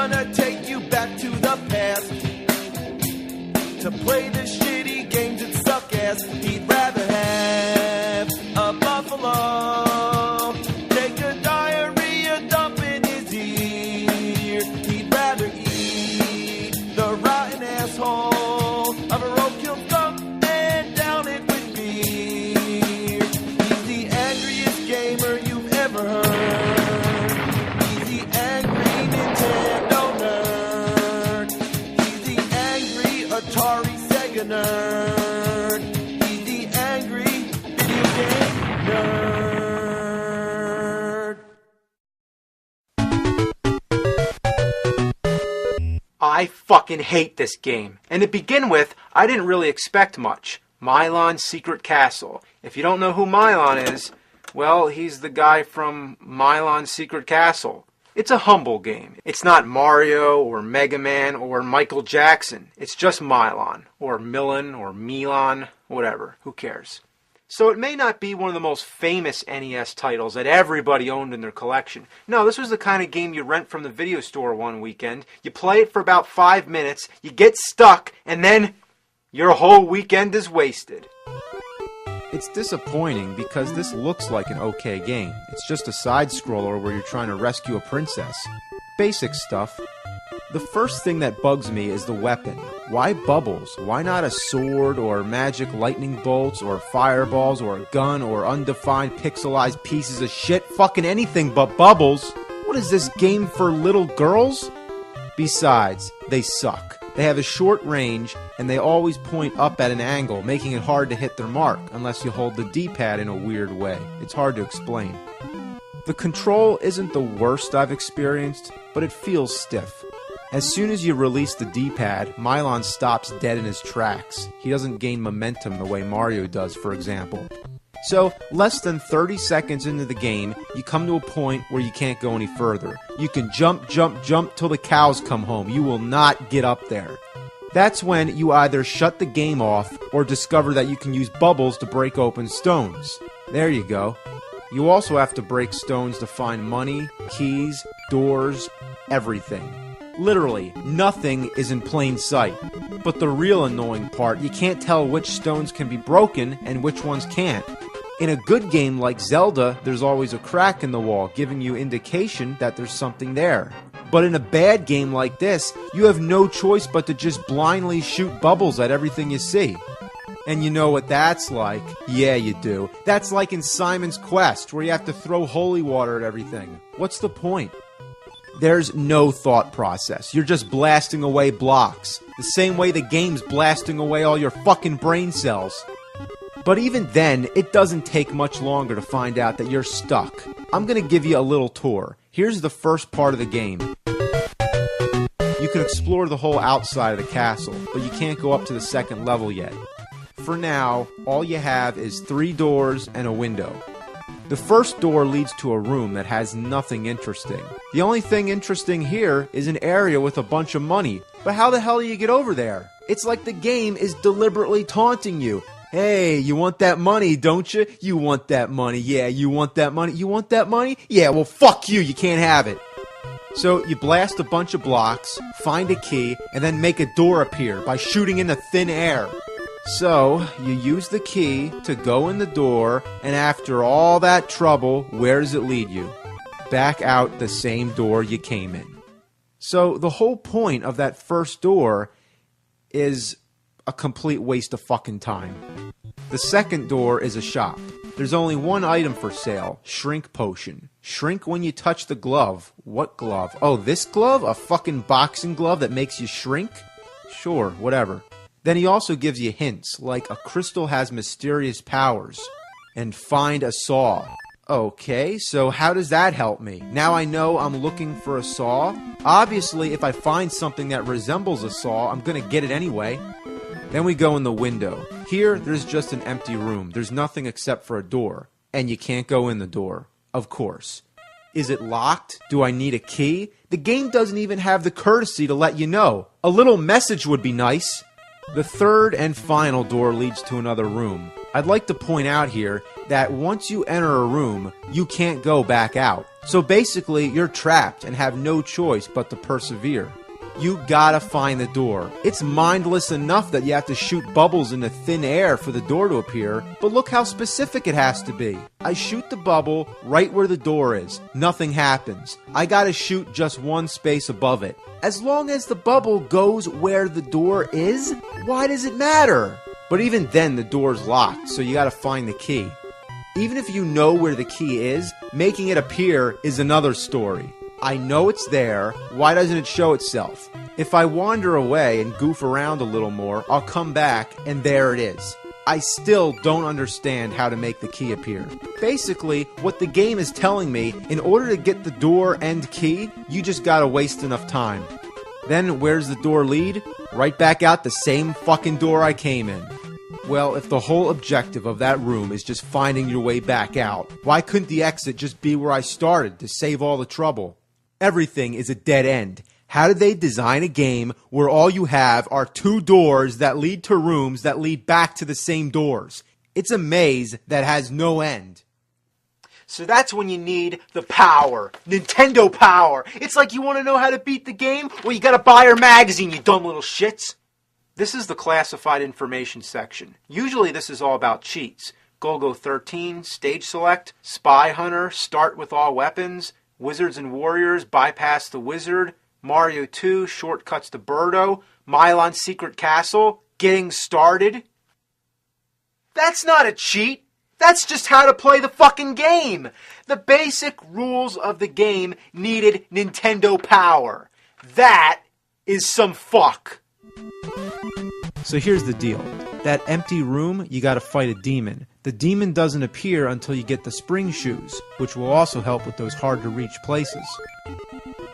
gonna take you back to the past to play the shitty games that suck ass. He'd rather have a buffalo take a diarrhea dump in his ear. He'd rather eat the rotten asshole of a roadkill skunk and down it with beer. He's the angriest gamer you've ever heard. He's the angry Nintendo nerd. He's the angry Atari Sega nerd. He's the angry video game nerd. I fucking hate this game. And to begin with, I didn't really expect much. Milon's Secret Castle. If you don't know who Milon is, well, he's the guy from Milon's Secret Castle. It's a humble game. It's not Mario or Mega Man or Michael Jackson. It's just Milon or Milon or Milon, whatever. Who cares? So it may not be one of the most famous NES titles that everybody owned in their collection. No, this was the kind of game you rent from the video store one weekend. You play it for about 5 minutes, you get stuck, and then your whole weekend is wasted. It's disappointing because this looks like an okay game. It's just a side-scroller where you're trying to rescue a princess. Basic stuff. The first thing that bugs me is the weapon. Why bubbles? Why not a sword or magic lightning bolts or fireballs or a gun or undefined pixelized pieces of shit? Fucking anything but bubbles. What is this game for little girls? Besides, they suck. They have a short range and they always point up at an angle, making it hard to hit their mark unless you hold the D-pad in a weird way. It's hard to explain. The control isn't the worst I've experienced, but it feels stiff. As soon as you release the D-pad, Milon stops dead in his tracks. He doesn't gain momentum the way Mario does, for example. So, less than 30 seconds into the game, you come to a point where you can't go any further. You can jump, jump, jump till the cows come home. You will not get up there. That's when you either shut the game off or discover that you can use bubbles to break open stones. There you go. You also have to break stones to find money, keys, doors, everything. Literally, nothing is in plain sight. But the real annoying part, you can't tell which stones can be broken and which ones can't. In a good game like Zelda, there's always a crack in the wall, giving you indication that there's something there. But in a bad game like this, you have no choice but to just blindly shoot bubbles at everything you see. And you know what that's like? Yeah, you do. That's like in Simon's Quest, where you have to throw holy water at everything. What's the point? There's no thought process. You're just blasting away blocks. The same way the game's blasting away all your fucking brain cells. But even then, it doesn't take much longer to find out that you're stuck. I'm gonna give you a little tour. Here's the first part of the game. You can explore the whole outside of the castle, but you can't go up to the second level yet. For now, all you have is 3 doors and a window. The first door leads to a room that has nothing interesting. The only thing interesting here is an area with a bunch of money. But how the hell do you get over there? It's like the game is deliberately taunting you. Hey, you want that money, don't you? You want that money. Yeah, you want that money. You want that money? Yeah, well, fuck you. You can't have it. So you blast a bunch of blocks, find a key, and then make a door appear by shooting into thin air. So, you use the key to go in the door, and after all that trouble, where does it lead you? Back out the same door you came in. So, the whole point of that first door is a complete waste of fucking time. The second door is a shop. There's only one item for sale, shrink potion. Shrink when you touch the glove. What glove? Oh, this glove? A fucking boxing glove that makes you shrink? Sure, whatever. Then he also gives you hints, like a crystal has mysterious powers, and find a saw. Okay, so how does that help me? Now I know I'm looking for a saw. Obviously, if I find something that resembles a saw, I'm gonna get it anyway. Then we go in the window. Here, there's just an empty room. There's nothing except for a door. And you can't go in the door. Of course. Is it locked? Do I need a key? The game doesn't even have the courtesy to let you know. A little message would be nice. The third and final door leads to another room. I'd like to point out here that once you enter a room, you can't go back out. So basically, you're trapped and have no choice but to persevere. You gotta find the door. It's mindless enough that you have to shoot bubbles into thin air for the door to appear, but look how specific it has to be. I shoot the bubble right where the door is. Nothing happens. I gotta shoot just one space above it. As long as the bubble goes where the door is, why does it matter? But even then, the door's locked, so you gotta find the key. Even if you know where the key is, making it appear is another story. I know it's there, why doesn't it show itself? If I wander away and goof around a little more, I'll come back and there it is. I still don't understand how to make the key appear. Basically, what the game is telling me, in order to get the door and key, you just gotta waste enough time. Then where's the door lead? Right back out the same fucking door I came in. Well, if the whole objective of that room is just finding your way back out, why couldn't the exit just be where I started to save all the trouble? Everything is a dead end. How did they design a game where all you have are two doors that lead to rooms that lead back to the same doors? It's a maze that has no end. So that's when you need the power. Nintendo power. It's like you want to know how to beat the game? Well, you gotta buy our magazine, you dumb little shits. This is the classified information section. Usually this is all about cheats. Golgo 13, stage select, spy hunter, start with all weapons, Wizards and Warriors, bypass the wizard, Mario 2, shortcuts to Birdo, Milon Secret Castle, getting started. That's not a cheat. That's just how to play the fucking game. The basic rules of the game needed Nintendo power. That is some fuck. So here's the deal. That empty room, you gotta fight a demon. The demon doesn't appear until you get the spring shoes, which will also help with those hard to reach places.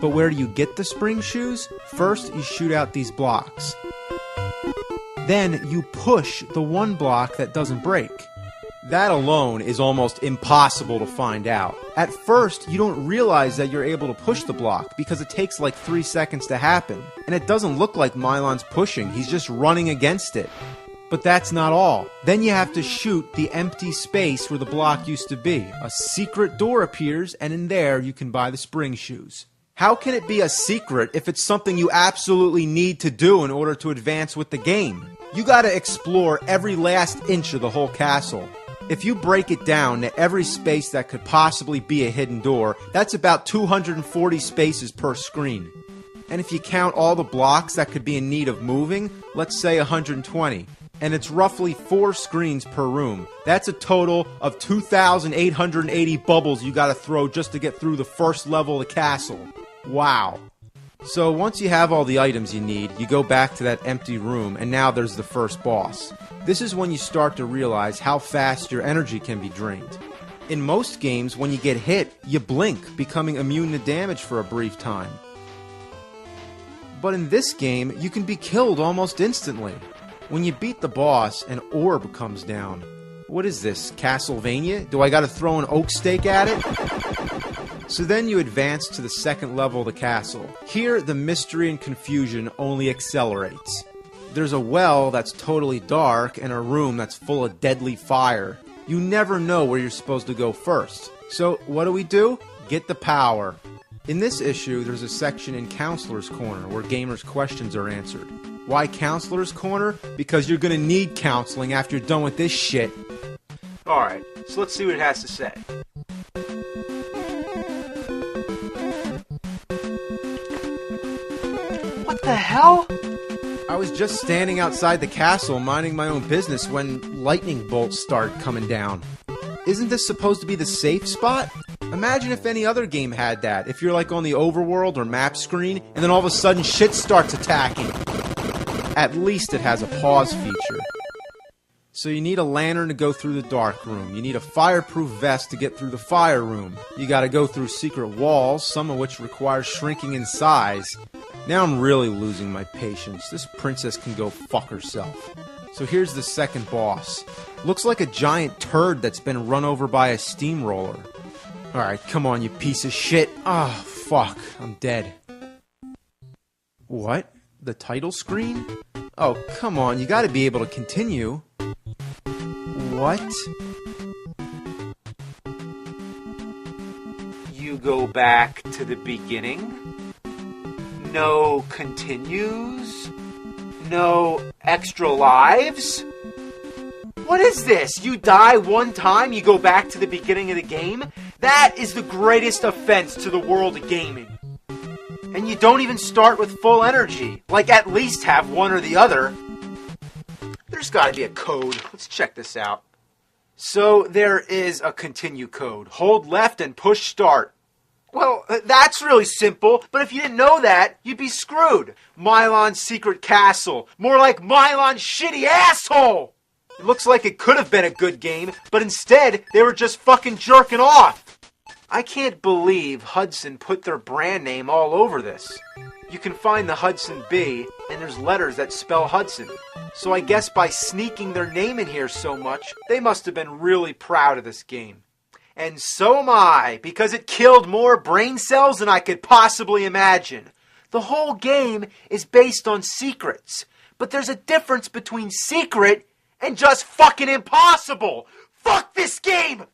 But where do you get the spring shoes? First, you shoot out these blocks. Then you push the one block that doesn't break. That alone is almost impossible to find out. At first, you don't realize that you're able to push the block because it takes like 3 seconds to happen. And it doesn't look like Milon's pushing, he's just running against it. But that's not all. Then you have to shoot the empty space where the block used to be. A secret door appears, and in there you can buy the spring shoes. How can it be a secret if it's something you absolutely need to do in order to advance with the game? You gotta explore every last inch of the whole castle. If you break it down to every space that could possibly be a hidden door, that's about 240 spaces per screen. And if you count all the blocks that could be in need of moving, let's say 120. And it's roughly 4 screens per room. That's a total of 2,880 bubbles you gotta throw just to get through the first level of the castle. Wow. So once you have all the items you need, you go back to that empty room, and now there's the first boss. This is when you start to realize how fast your energy can be drained. In most games, when you get hit, you blink, becoming immune to damage for a brief time. But in this game, you can be killed almost instantly. When you beat the boss, an orb comes down. What is this, Castlevania? Do I gotta throw an oak stake at it? So then you advance to the second level of the castle. Here, the mystery and confusion only accelerates. There's a well that's totally dark and a room that's full of deadly fire. You never know where you're supposed to go first. So what do? Get the power. In this issue, there's a section in Counselor's Corner where gamers' questions are answered. Why Counselor's Corner? Because you're gonna need counseling after you're done with this shit. Alright, so let's see what it has to say. What the hell? I was just standing outside the castle minding my own business when lightning bolts start coming down. Isn't this supposed to be the safe spot? Imagine if any other game had that. If you're like on the overworld or map screen, and then all of a sudden shit starts attacking. At least it has a pause feature. So you need a lantern to go through the dark room. You need a fireproof vest to get through the fire room. You gotta go through secret walls, some of which require shrinking in size. Now I'm really losing my patience. This princess can go fuck herself. So here's the second boss. Looks like a giant turd that's been run over by a steamroller. Alright, come on, you piece of shit. Ah, fuck. I'm dead. What? The title screen? Oh, come on, you gotta be able to continue. What? You go back to the beginning. No continues. No extra lives. What is this? You die one time, you go back to the beginning of the game? That is the greatest offense to the world of gaming. And you don't even start with full energy. Like, at least have one or the other. There's gotta be a code. Let's check this out. So, there is a continue code. Hold left and push start. Well, that's really simple, but if you didn't know that, you'd be screwed. Milon's Secret Castle. More like Milon's shitty asshole! It looks like it could have been a good game, but instead, they were just fucking jerking off. I can't believe Hudson put their brand name all over this. You can find the Hudson B, and there's letters that spell Hudson. So I guess by sneaking their name in here so much, they must have been really proud of this game. And so am I, because it killed more brain cells than I could possibly imagine. The whole game is based on secrets, but there's a difference between secret and just fucking impossible. Fuck this game!